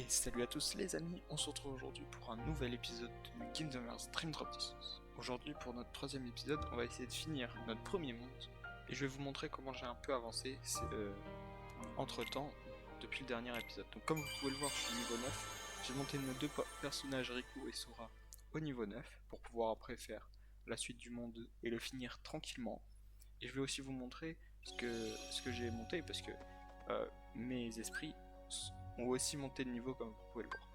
Et salut à tous les amis, on se retrouve aujourd'hui pour un nouvel épisode de Kingdom Hearts Dream Drop Distance. Aujourd'hui pour notre troisième épisode, on va essayer de finir notre premier monde et je vais vous montrer comment j'ai un peu avancé entre temps depuis le dernier épisode. Donc comme vous pouvez le voir, je suis niveau 9, j'ai monté nos deux personnages Riku et Sora au niveau 9 pour pouvoir après faire la suite du monde et le finir tranquillement. Et je vais aussi vous montrer ce que j'ai monté parce que mes esprits ont aussi monté de niveau comme vous pouvez le voir.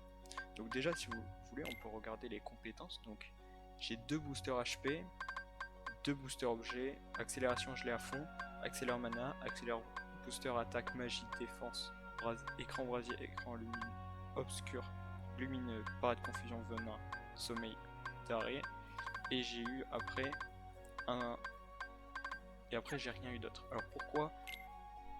Donc déjà si vous voulez on peut regarder les compétences. Donc j'ai 2 boosters HP, 2 boosters objets, accélération gelée à fond, accélère mana, accélère booster attaque, magie, défense, écran brasier, écran lumineux, obscur, lumineux, parade confusion, venin, sommeil, d'arrêt. Et j'ai eu après un... Et après j'ai rien eu d'autre. Alors pourquoi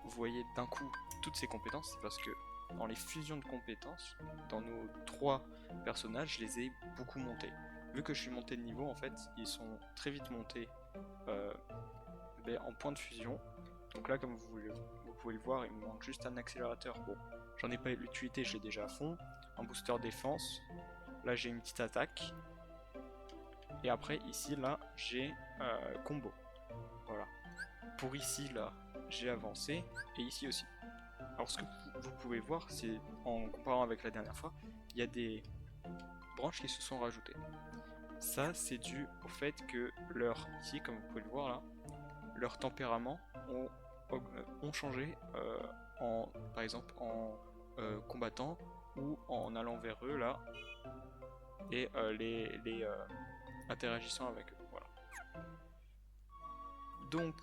vous voyez d'un coup toutes ces compétences? C'est parce que dans les fusions de compétences, dans nos 3 personnages, je les ai beaucoup montés. Vu que je suis monté de niveau, en fait, ils sont très vite montés en point de fusion. Donc là, comme vous pouvez le voir, il me manque juste un accélérateur. Bon, j'en ai pas l'utilité, je l'ai déjà à fond. Un booster défense. Là, j'ai une petite attaque. Et après, ici, là, j'ai combo. Voilà. Pour ici, là, j'ai avancé. Et ici aussi. Alors ce que vous pouvez voir, c'est en comparant avec la dernière fois, il y a des branches qui se sont rajoutées. Ça, c'est dû au fait que ici, comme vous pouvez le voir là, leur tempérament ont changé par exemple en combattant ou en allant vers eux là et les interagissant avec eux. Voilà. Donc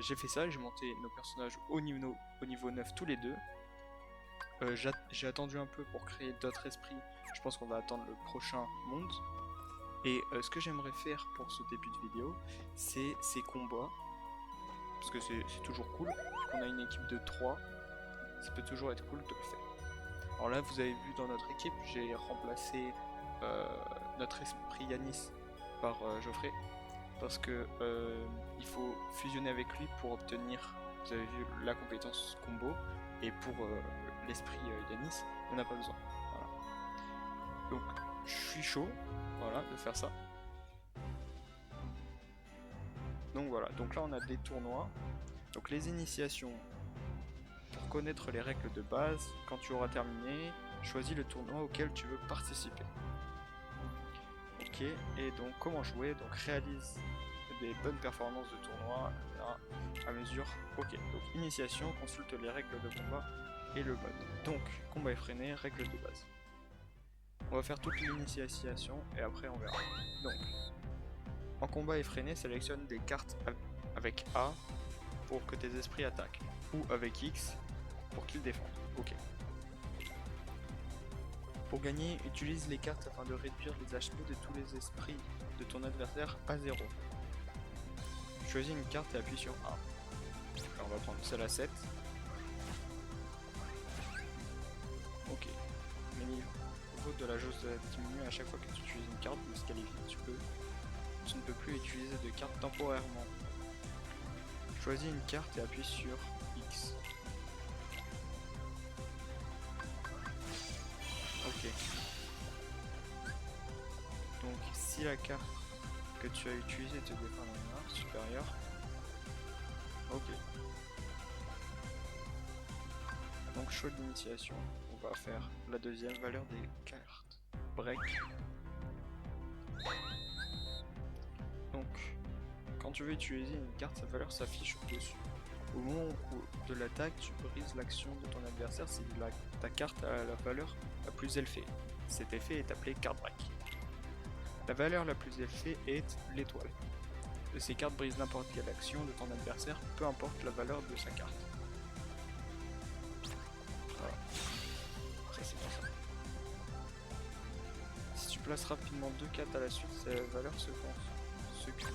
j'ai fait ça, j'ai monté nos personnages au niveau 9 tous les deux. J'ai attendu un peu pour créer d'autres esprits. Je pense qu'on va attendre le prochain monde. Et ce que j'aimerais faire pour ce début de vidéo, c'est ces combats. Parce que c'est toujours cool. Vu qu'on a une équipe de 3, ça peut toujours être cool de le faire. Alors là, vous avez vu dans notre équipe, j'ai remplacé notre esprit Yanis par Geoffrey. Parce que il faut fusionner avec lui pour obtenir, vous avez vu, la compétence combo. Et pour l'esprit Yanis, on n'a pas besoin. Voilà. Donc je suis chaud, voilà, de faire ça. Donc voilà, donc là on a des tournois. Donc les initiations. Pour connaître les règles de base, quand tu auras terminé, choisis le tournoi auquel tu veux participer. Ok, et donc comment jouer? Donc réalise des bonnes performances de tournoi là, à mesure. Ok, donc initiation, consulte les règles de combat et le mode. Donc combat effréné, règles de base. On va faire toute l'initiation et après on verra. Donc en combat effréné, sélectionne des cartes avec A pour que tes esprits attaquent, ou avec X pour qu'ils défendent. Ok. Pour gagner, utilise les cartes afin de réduire les HP de tous les esprits de ton adversaire à 0. Choisis une carte et appuie sur A. Alors on va prendre celle à 7. Ok. Le niveau de la jauge diminue à chaque fois que tu utilises une carte, mais ce qu'elle est vide, tu ne peux plus utiliser de carte temporairement. Choisis une carte et appuie sur X. Ok. Donc si la carte que tu as utilisée te défend en 1 supérieur. Ok. Donc choix d'initiation. On va faire la deuxième valeur des cartes. Break. Donc quand tu veux utiliser une carte, sa valeur s'affiche au-dessus. Au moment de l'attaque, tu brises l'action de ton adversaire si ta carte a la valeur la plus élevée. Cet effet est appelé card break. La valeur la plus élevée est l'étoile. Ces cartes brisent n'importe quelle action de ton adversaire, peu importe la valeur de sa carte. Voilà. Après c'est pour ça. Si tu places rapidement 2 cartes à la suite, sa valeur se cumule.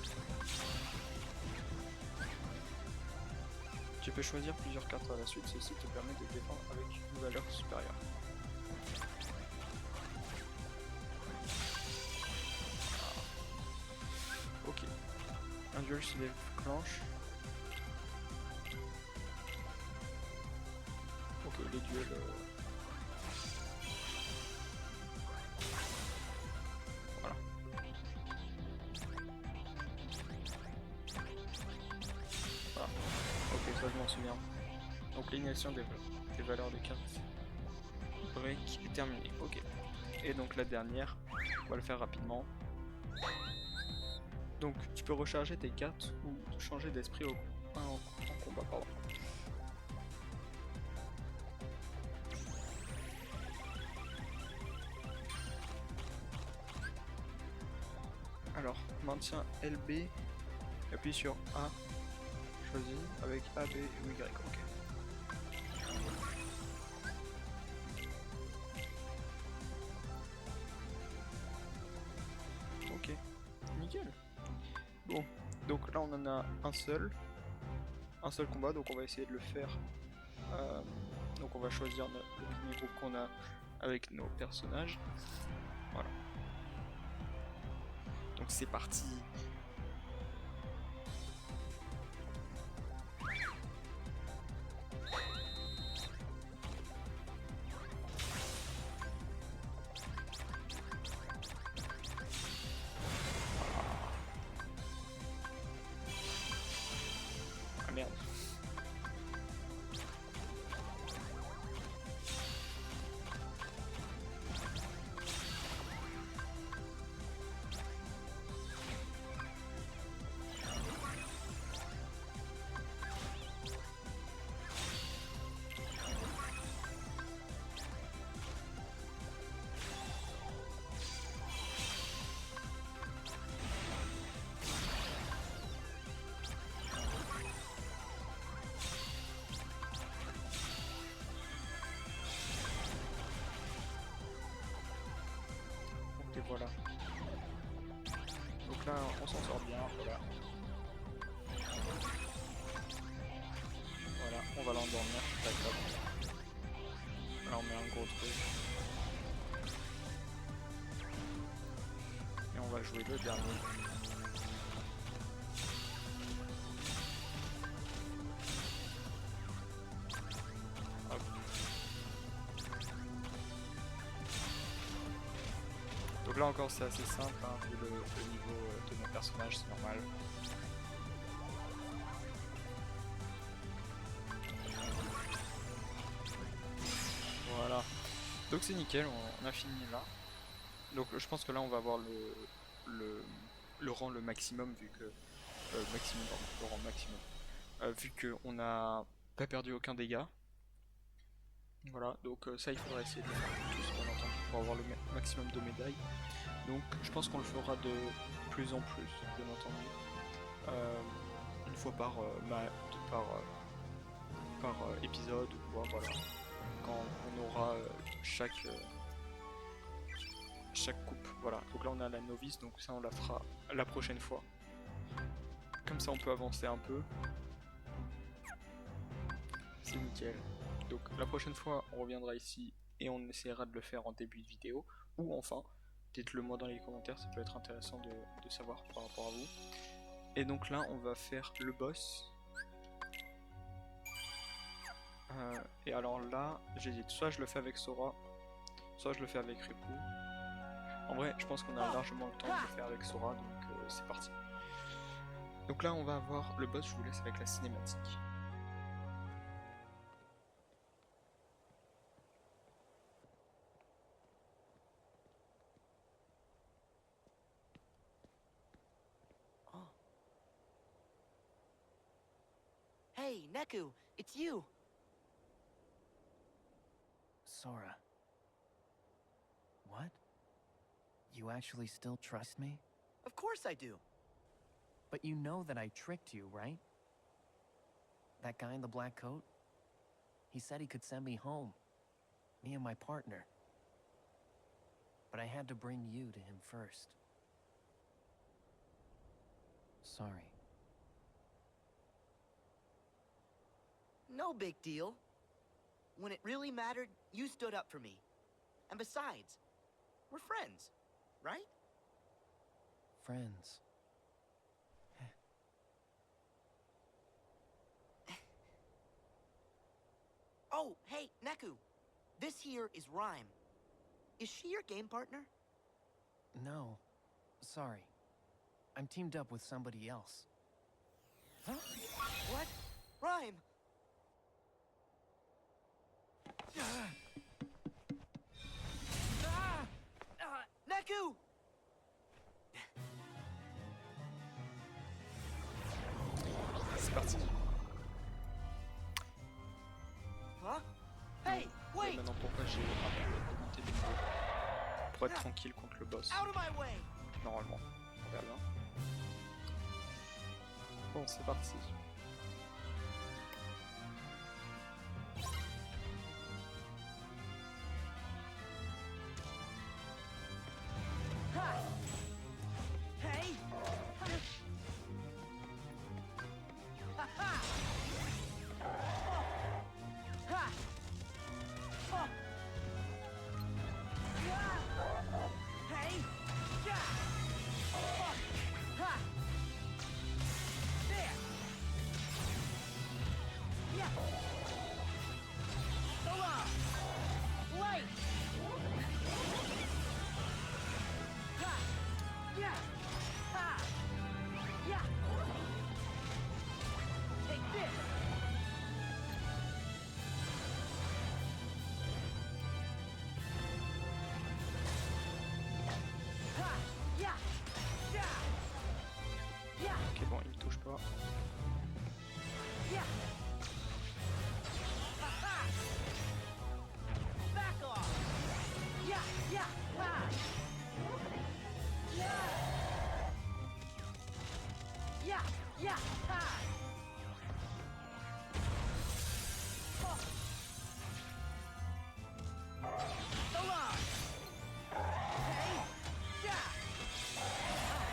Tu peux choisir plusieurs cartes à la suite, ceci te permet de défendre avec une valeur supérieure. Ok. Un duel se déclenche. Ok, les duels... L'assignation des valeurs de cartes break est terminée. Ok. Et donc la dernière, on va le faire rapidement. Donc tu peux recharger tes cartes ou changer d'esprit en combat. Pardon. Alors, maintien LB, appuie sur A, choisis avec A, B ou Y. Ok. Ok, nickel. Bon, donc là on en a un seul combat, donc on va essayer de le faire. Donc on va choisir le premier groupe qu'on a avec nos personnages. Voilà. Donc c'est parti. Ah merde. Et voilà. Donc là on s'en sort bien, voilà. Voilà, on va l'endormir, d'accord. Là on met un gros truc. Et on va jouer le dernier. Hop. Donc là encore c'est assez simple, hein, vu le niveau de mon personnage, c'est normal. Voilà. Donc c'est nickel, on a fini là. Donc je pense que là on va avoir le rang le maximum vu que... maximum, pardon, le rang maximum. Vu qu'on n'a pas perdu aucun dégât. Voilà, donc ça il faudra essayer de le faire tous bien entendu pour avoir le maximum de médailles. Donc je pense qu'on le fera de plus en plus, bien entendu. Une fois par épisode ou quoi, voilà. Quand on aura chaque coupe, voilà. Donc là on a la novice, donc ça on la fera la prochaine fois. Comme ça on peut avancer un peu. C'est nickel. Donc la prochaine fois on reviendra ici et on essaiera de le faire en début de vidéo. Ou enfin, dites-le moi dans les commentaires, ça peut être intéressant de savoir par rapport à vous. Et donc là on va faire le boss. Et alors là, j'hésite, soit je le fais avec Sora, soit je le fais avec Riku. En vrai, je pense qu'on a largement le temps de le faire avec Sora, donc c'est parti. Donc là, on va avoir le boss, je vous laisse avec la cinématique. Oh. Hey, Neku, it's you! Sora. What? You actually still trust me? Of course I do! But you know that I tricked you, right? That guy in the black coat? He said he could send me home. Me and my partner. But I had to bring you to him first. Sorry. No big deal. When it really mattered, you stood up for me. And besides, we're friends, right? Friends. Oh, hey, Neku. This here is Rhyme. Is she your game partner? No. Sorry. I'm teamed up with somebody else. Huh? What? Rhyme! savez maintenant pourquoi j'ai un peu augmenté le niveau. Pour être tranquille contre le boss. Normalement. On verra bien. Bon, c'est parti. Ok, bon, il me touche pas.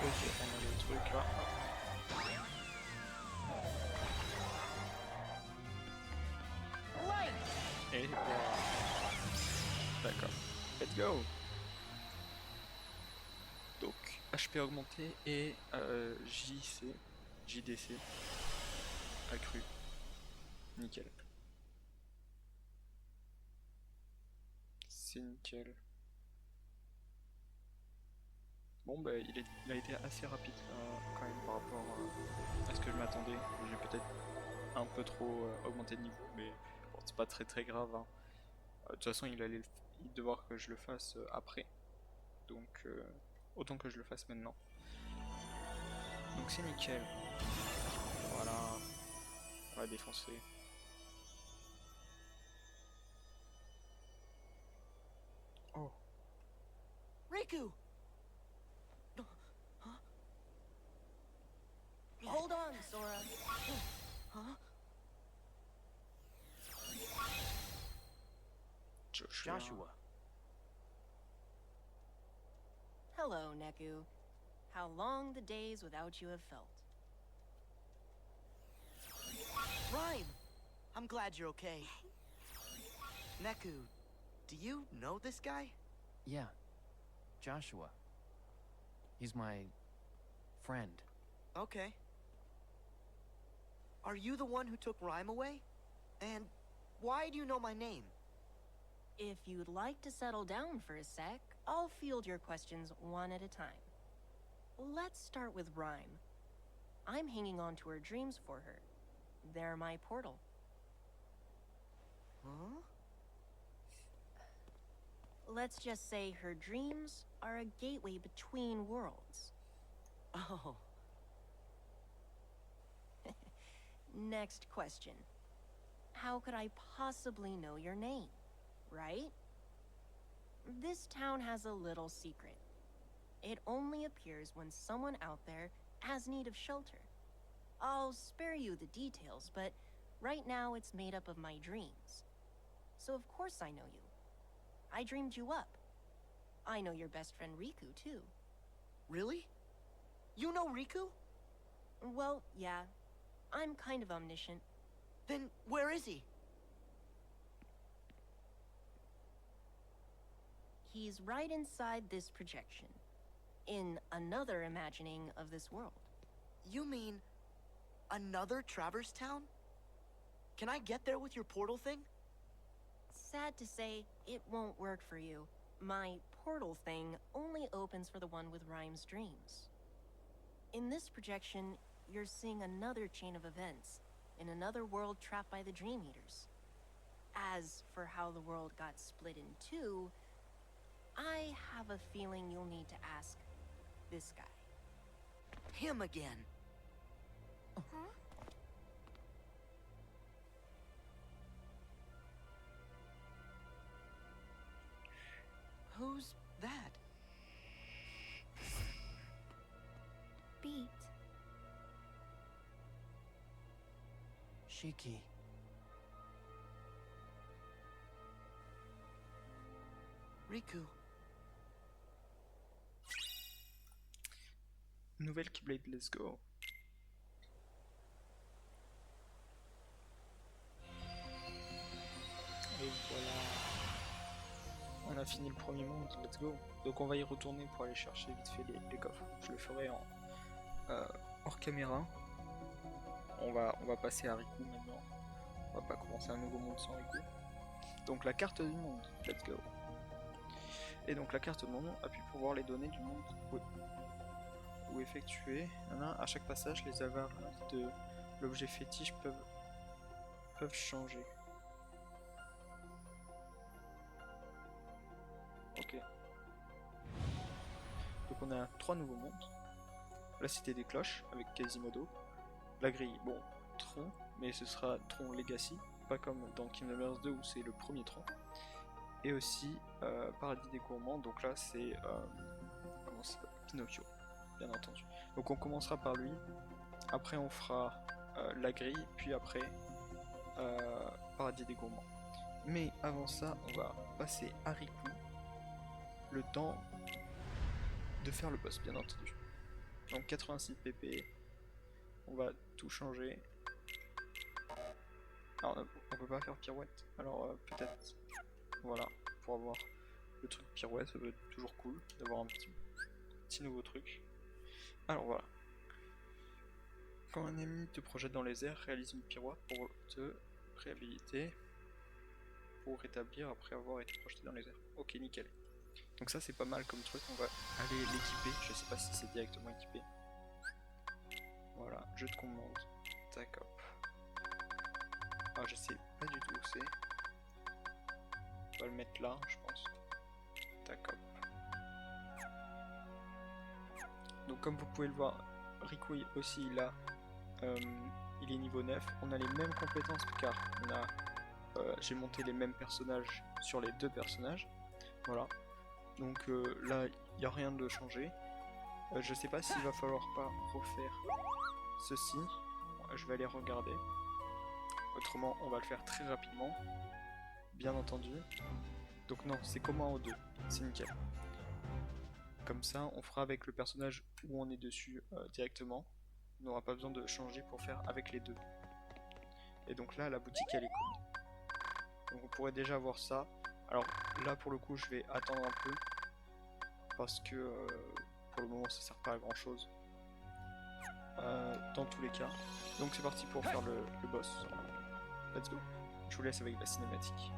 Ok, on a le truc là. Et voilà. D'accord. Let's go. Donc, HP augmenté et JDC accru. Nickel. C'est nickel. Bon bah il a été assez rapide quand même par rapport à ce que je m'attendais. J'ai peut-être un peu trop augmenté de niveau, mais bon, c'est pas très grave. Hein. De toute façon il allait devoir que je le fasse après. Donc autant que je le fasse maintenant. Donc c'est nickel. Voilà. On va défoncer. Oh. Riku! Huh? Hold on, Sora. Huh? Joshua. Hello, Neku. How long the days without you have felt. Rhyme! I'm glad you're okay. Neku, do you know this guy? Yeah. Joshua. He's my friend. Okay. Are you the one who took Rhyme away? And why do you know my name? If you'd like to settle down for a sec, I'll field your questions one at a time. Let's start with Rhyme. I'm hanging on to her dreams for her. They're my portal. Huh? Let's just say her dreams are a gateway between worlds. Oh. Next question. How could I possibly know your name, right? This town has a little secret. It only appears when someone out there has need of shelter. I'll spare you the details, but right now it's made up of my dreams. So of course I know you. I dreamed you up. I know your best friend Riku, too. Really? You know Riku? Well, yeah. I'm kind of omniscient. Then where is he? He's right inside this projection. In another imagining of this world. You mean another Traverse Town? Can I get there with your portal thing? Sad to say, it won't work for you. My portal thing only opens for the one with Rhyme's dreams. In this projection, you're seeing another chain of events, in another world trapped by the Dream Eaters. As for how the world got split in two, I have a feeling you'll need to ask this guy. Him again. Huh? Who's that? Beat. Shiki. Riku. Nouvelle Keyblade, let's go. Et voilà. On a fini le premier monde, let's go. Donc on va y retourner pour aller chercher vite fait les coffres. Je le ferai en hors caméra. On va passer à Riku maintenant. On va pas commencer un nouveau monde sans Riku. Donc la carte du monde, let's go. Et donc la carte du monde appuie pour voir les données du monde où effectuer. À chaque passage, les avaries de l'objet fétiche peuvent changer. Ok. Donc on a 3 nouveaux mondes. La cité des cloches avec Quasimodo. La grille, bon, Tron, mais ce sera Tron Legacy, pas comme dans Kingdom Hearts 2 où c'est le premier Tron. Et aussi Paradis des gourmands, donc là c'est comment ça s'appelle, Pinocchio, bien entendu. Donc on commencera par lui, après on fera la grille, puis après Paradis des gourmands. Mais avant ça, on va passer à Riku, le temps de faire le boss, bien entendu. Donc 86 pp, on va tout changer. Alors on peut pas faire pirouette, alors peut-être, voilà, pour avoir le truc pirouette, ça peut être toujours cool d'avoir un petit nouveau truc. Alors voilà. Quand un ennemi te projette dans les airs, réalise une pirouette pour te réhabiliter, pour rétablir après avoir été projeté dans les airs. Ok, nickel. Donc ça c'est pas mal comme truc, on va aller l'équiper, je sais pas si c'est directement équipé. Voilà, jeu de commande, tac hop. Ah je sais pas du tout où c'est. On va le mettre là je pense. Tac hop. Donc comme vous pouvez le voir, Riku aussi il est niveau 9, on a les mêmes compétences car j'ai monté les mêmes personnages sur les deux personnages. Voilà. Donc là, il n'y a rien de changé. Je sais pas s'il va falloir pas refaire ceci. Je vais aller regarder. Autrement, on va le faire très rapidement. Bien entendu. Donc non, c'est comme en O2. C'est nickel. Comme ça, on fera avec le personnage où on est dessus directement. On n'aura pas besoin de changer pour faire avec les deux. Et donc là, la boutique, elle est cool. Donc on pourrait déjà voir ça. Alors là, pour le coup, je vais attendre un peu. Parce que pour le moment, ça sert pas à grand chose. Dans tous les cas. Donc c'est parti pour faire le boss. Let's go. Je vous laisse avec la cinématique.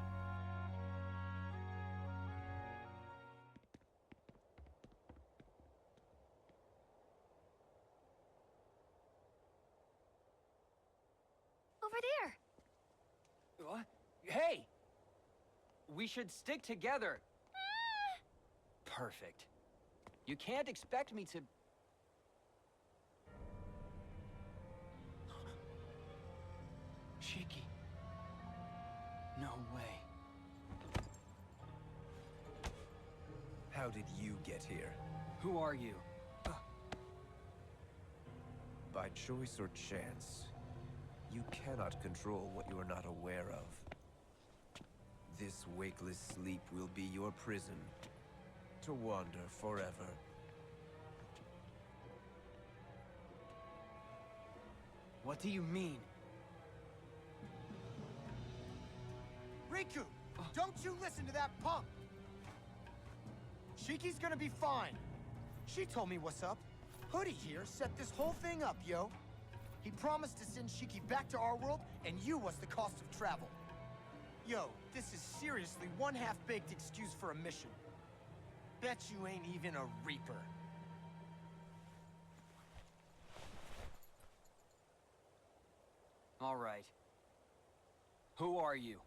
Over there! What? Hey! We should stick together. Perfect. You can't expect me to... Shiki. No way. How did you get here? Who are you? By choice or chance? You cannot control what you are not aware of. This wakeless sleep will be your prison, to wander forever. What do you mean? Riku! Don't you listen to that punk! Shiki's gonna be fine. She told me what's up. Hoodie here set this whole thing up, yo. He promised to send Shiki back to our world, and you was the cost of travel. Yo, this is seriously one half-baked excuse for a mission. Bet you ain't even a Reaper. All right. Who are you?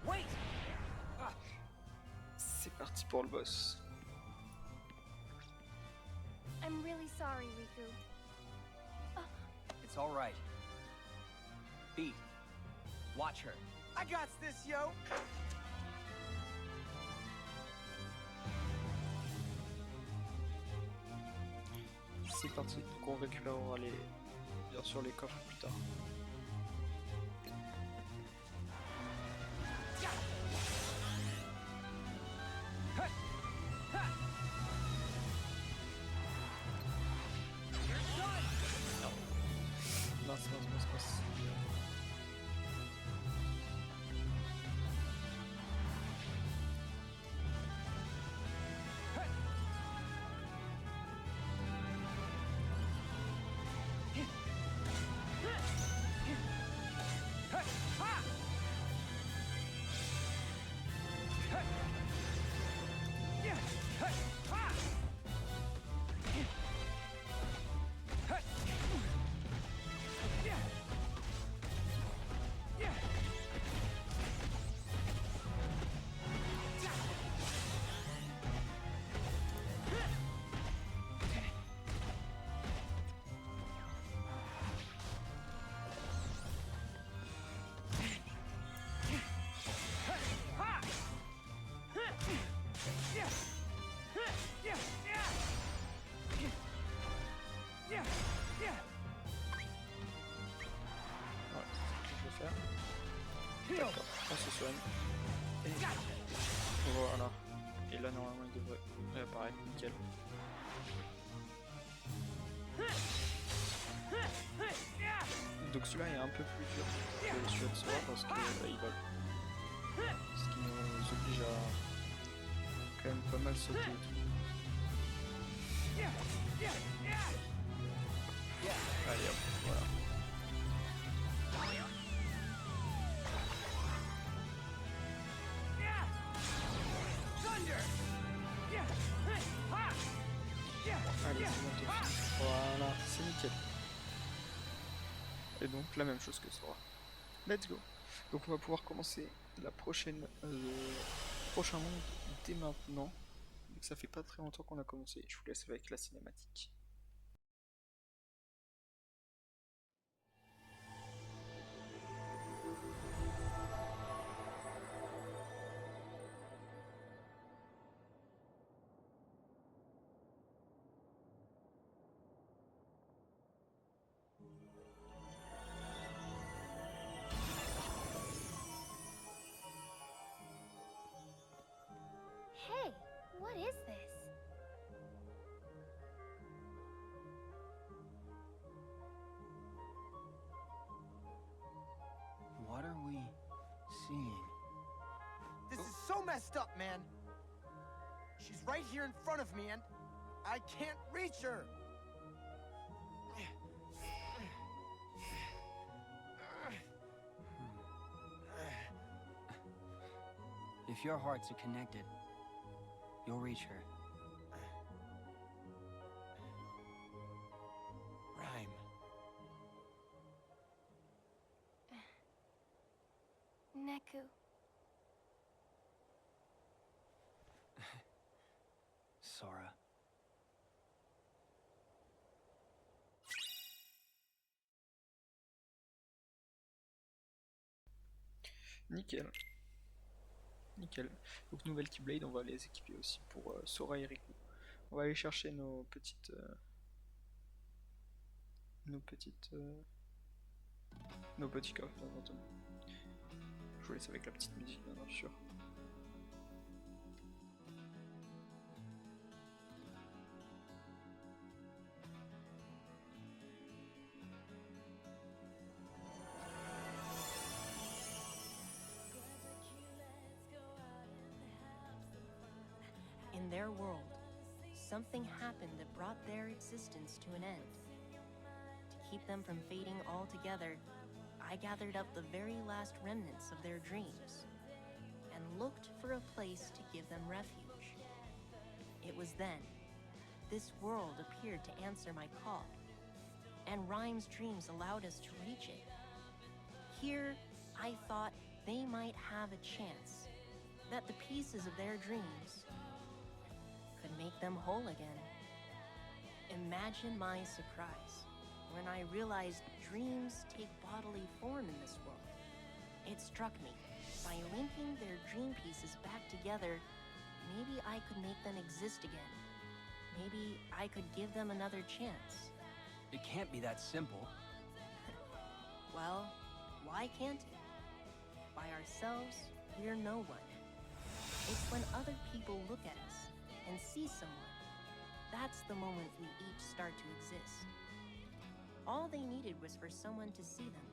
Wait! C'est parti pour le boss. I'm really sorry, Riku. It's all right. Pete, watch her. I got this, yo! C'est parti, donc on récupérera bien sûr les coffres plus tard. Mince. D'accord, on se soigne. Et voilà. Et là normalement il devrait réapparaître, nickel. Donc celui-là est un peu plus dur que celui de Sora parce qu'il vole. Ce qui nous oblige à quand même pas mal sauter et tout. Allez hop, voilà. Allez, c'est bon, t'es fini. Voilà, c'est nickel. Et donc la même chose que Sora. Let's go. Donc on va pouvoir commencer la prochain monde dès maintenant. Donc ça fait pas très longtemps qu'on a commencé. Je vous laisse avec la cinématique. Hey, what is this? What are we seeing? This is so messed up, man. She's right here in front of me and I can't reach her. If your hearts are connected, you'll reach her. Rhyme. Neku. Sora. Nickel. Nickel. Donc nouvelle Keyblade, on va les équiper aussi pour Sora et Riku. On va aller chercher nos petits coffres bien entendu. Je vous laisse avec la petite musique bien sûr. In their world, something happened that brought their existence to an end. To keep them from fading altogether, I gathered up the very last remnants of their dreams and looked for a place to give them refuge. It was then this world appeared to answer my call, and Rhyme's dreams allowed us to reach it. Here, I thought they might have a chance, that the pieces of their dreams could make them whole again. Imagine my surprise when I realized dreams take bodily form in this world. It struck me, by linking their dream pieces back together, maybe I could make them exist again. Maybe I could give them another chance. It can't be that simple. Well, why can't it? By ourselves, we're no one. It's when other people look at us and see someone, that's the moment we each start to exist. All they needed was for someone to see them,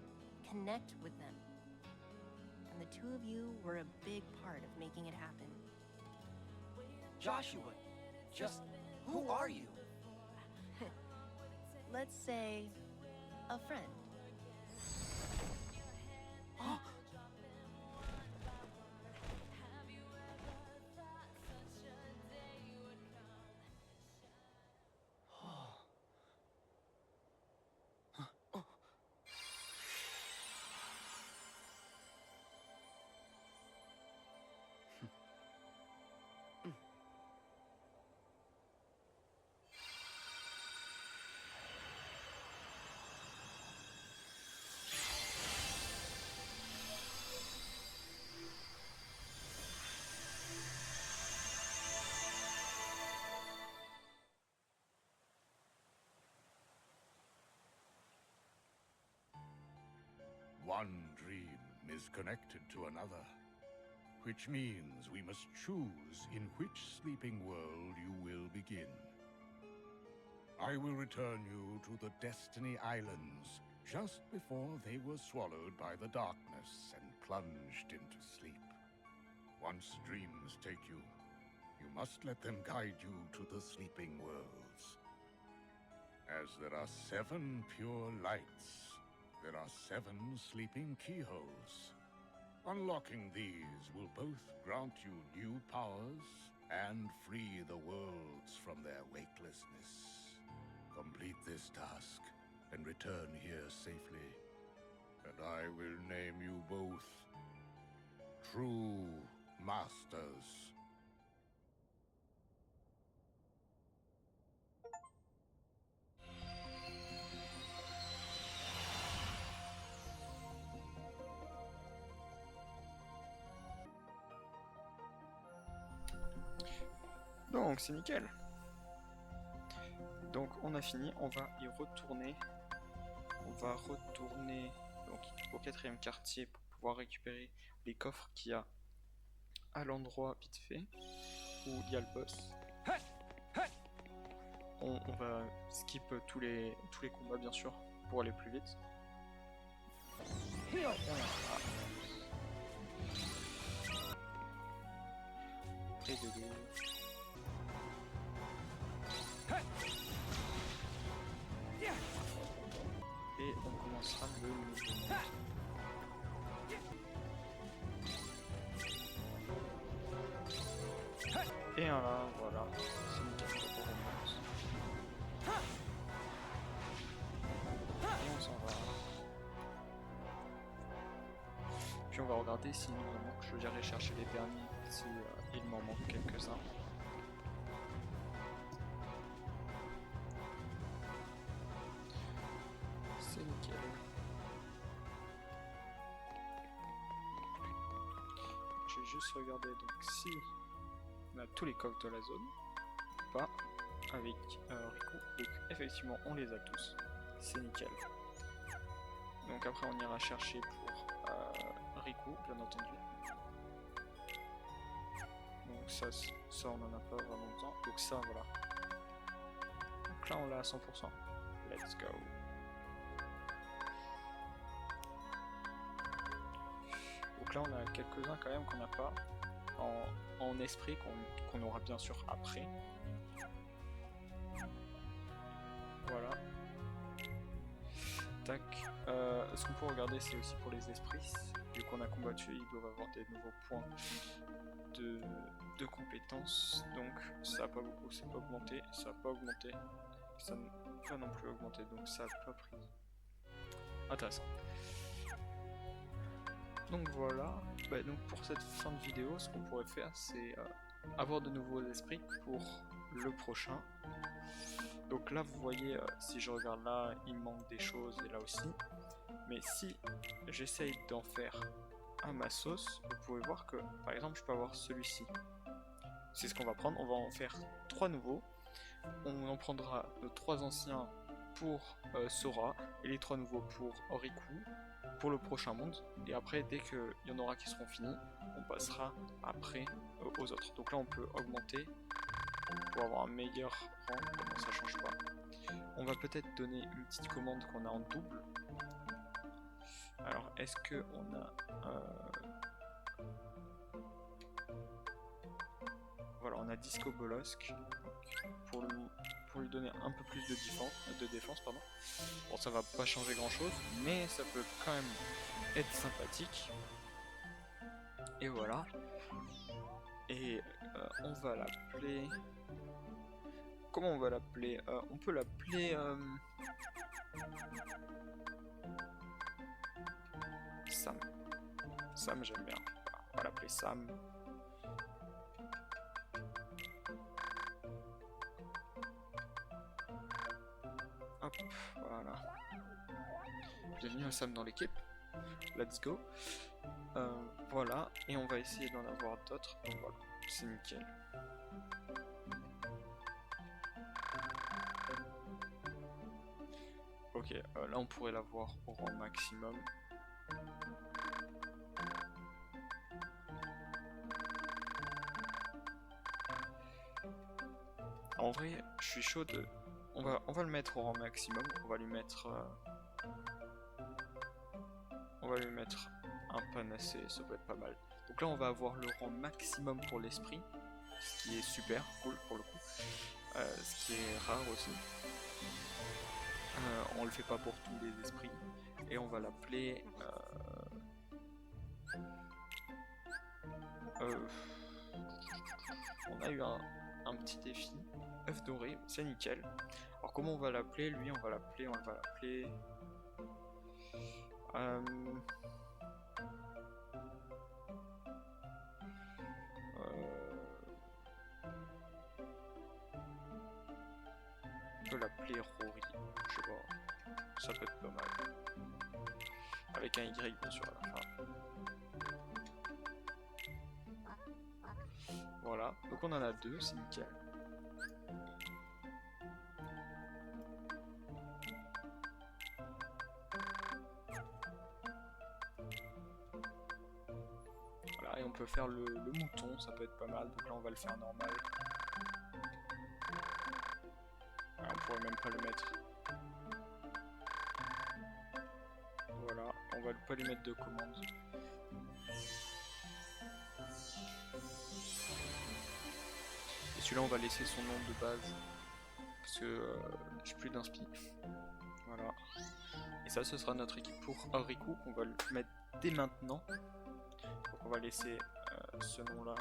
connect with them. And the two of you were a big part of making it happen. Joshua, just who are you? Let's say, a friend. One dream is connected to another, which means we must choose in which sleeping world you will begin. I will return you to the Destiny Islands just before they were swallowed by the darkness and plunged into sleep. Once dreams take you, you must let them guide you to the sleeping worlds. As there are 7 pure lights, there are 7 sleeping keyholes. Unlocking these will both grant you new powers and free the worlds from their wakelessness. Complete this task and return here safely, and I will name you both True Masters. Donc c'est nickel. Donc on a fini, on va y retourner. On va retourner donc, au 4e quartier pour pouvoir récupérer les coffres qu'il y a à l'endroit vite fait où il y a le boss. On va skip tous les combats bien sûr pour aller plus vite. Près de lui. Et on commencera le nouveau monde. Et un là, voilà, c'est nickel pour commence. Et on s'en va. Puis on va regarder s'il nous en manque. Je dirais chercher les permis si il m'en manque quelques-uns. C'est nickel. Je vais juste regarder donc si on a tous les coffres de la zone ou pas avec Riku. Donc effectivement on les a tous. C'est nickel. Donc après on ira chercher pour Riku bien entendu. Donc ça on en a pas vraiment besoin. Donc ça voilà. Donc là on l'a à 100%. Let's go. Donc là on a quelques-uns quand même qu'on n'a pas en esprit, qu'on aura bien sûr après. Voilà. Tac. Ce qu'on peut regarder c'est aussi pour les esprits. Vu qu'on a combattu, ils doivent avoir des nouveaux points de compétences. Donc ça n'a pas beaucoup, c'est pas augmenté, ça n'a pas augmenté. Ça n'a pas non plus augmenté, donc ça n'a pas pris. Intéressant. Donc voilà, donc pour cette fin de vidéo, ce qu'on pourrait faire, c'est avoir de nouveaux esprits pour le prochain. Donc là vous voyez, si je regarde là, il me manque des choses et là aussi. Mais si j'essaye d'en faire à ma sauce, vous pouvez voir que par exemple je peux avoir celui-ci. C'est ce qu'on va prendre, on va en faire 3 nouveaux. On en prendra 3 anciens pour Sora et les 3 nouveaux pour Oriku pour le prochain monde. Et après dès qu'il y en aura qui seront finis, on passera après aux autres. Donc là on peut augmenter pour avoir un meilleur rang. Non, ça change pas. On va peut-être donner une petite commande qu'on a en double. Alors est-ce que on a voilà, on a Disco Bolosque pour lui donner un peu plus de défense, pardon. Bon, ça va pas changer grand chose, mais ça peut quand même être sympathique. Et voilà. Et on va l'appeler. Comment on va l'appeler? On peut l'appeler Sam. Sam, j'aime bien. On va l'appeler Sam. Hop, voilà. Bienvenue à Sam dans l'équipe. Let's go. Voilà, et on va essayer d'en avoir d'autres. Donc voilà, c'est nickel. Ok, là on pourrait l'avoir au rang maximum. En vrai, je suis chaud de... On va le mettre au rang maximum, on va lui mettre un panacée, ça peut être pas mal. Donc là on va avoir le rang maximum pour l'esprit, ce qui est super cool pour le coup, ce qui est rare aussi. On le fait pas pour tous les esprits, et on va l'appeler... on a eu un petit défi, œuf doré, c'est nickel. Alors comment on va l'appeler? Lui on va l'appeler... on peut l'appeler Rory, je sais pas, ça peut être pas mal. Avec un Y bien sûr à la fin. Voilà, donc on en a 2, c'est nickel. Voilà, et on peut faire le mouton, ça peut être pas mal, donc là on va le faire normal. Voilà, on pourrait même pas le mettre. Voilà, on va pas lui mettre de commande. Et celui-là on va laisser son nom de base, parce que j'ai plus d'inspi. Voilà. Et ça ce sera notre équipe pour Oriku, qu'on va le mettre dès maintenant. Donc on va laisser ce nom là.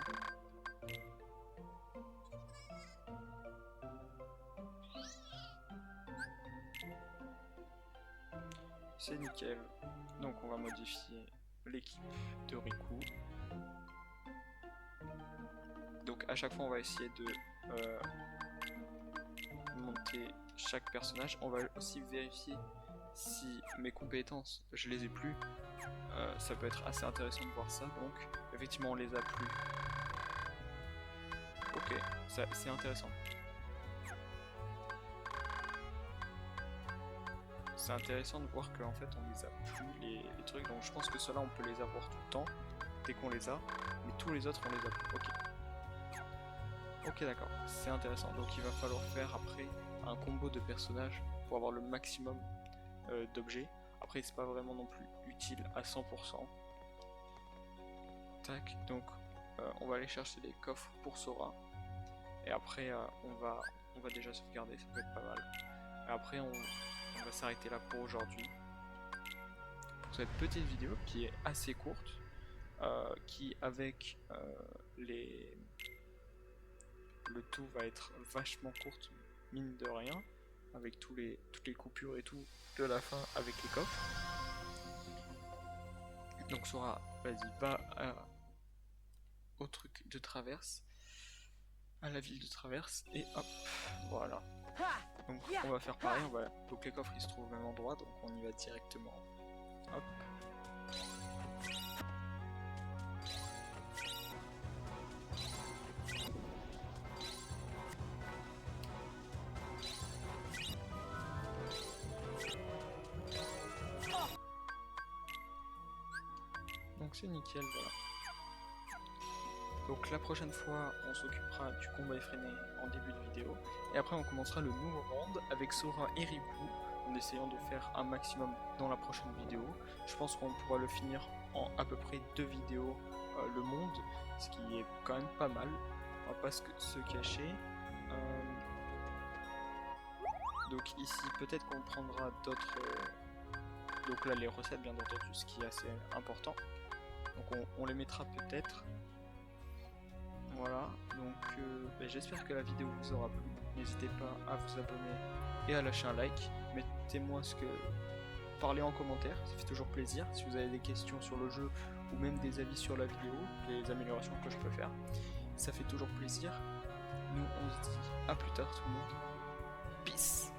C'est nickel. Donc on va modifier l'équipe de Riku. Donc à chaque fois on va essayer de monter chaque personnage. On va aussi vérifier si mes compétences je les ai plus. Ça peut être assez intéressant de voir ça. Donc effectivement on les a plus. Ok, c'est intéressant. C'est intéressant de voir qu'en fait on les a plus les trucs, donc je pense que ceux-là on peut les avoir tout le temps dès qu'on les a, mais tous les autres on les a plus. Ok d'accord, c'est intéressant. Donc il va falloir faire après un combo de personnages pour avoir le maximum d'objets. Après c'est pas vraiment non plus utile à 100%. Tac, donc on va aller chercher des coffres pour Sora, et après on va déjà sauvegarder, ça peut être pas mal. Et après on va s'arrêter là pour aujourd'hui, pour cette petite vidéo qui est assez courte, qui avec le tout va être vachement courte mine de rien, avec toutes les coupures et tout de la fin avec les coffres. Donc Sora, vas-y, va au truc de traverse, à la ville de traverse, et hop, voilà. Ha! Donc on va faire pareil, donc les coffres ils se trouvent au même endroit, donc on y va directement. Hop. Donc c'est nickel, voilà. Donc la prochaine fois, on s'occupera du combat effréné en début de vidéo. Et après, on commencera le nouveau monde avec Sora et Riku, en essayant de faire un maximum dans la prochaine vidéo. Je pense qu'on pourra le finir en à peu près 2 vidéos, le monde, ce qui est quand même pas mal. On va pas se cacher. Donc ici, peut-être qu'on prendra d'autres... donc là, les recettes, bien entendu, ce qui est assez important. Donc on les mettra peut-être. Voilà, donc j'espère que la vidéo vous aura plu. N'hésitez pas à vous abonner et à lâcher un like. Mettez-moi parlez en commentaire, ça fait toujours plaisir. Si vous avez des questions sur le jeu ou même des avis sur la vidéo, les améliorations que je peux faire, ça fait toujours plaisir. Nous on se dit à plus tard tout le monde. Peace.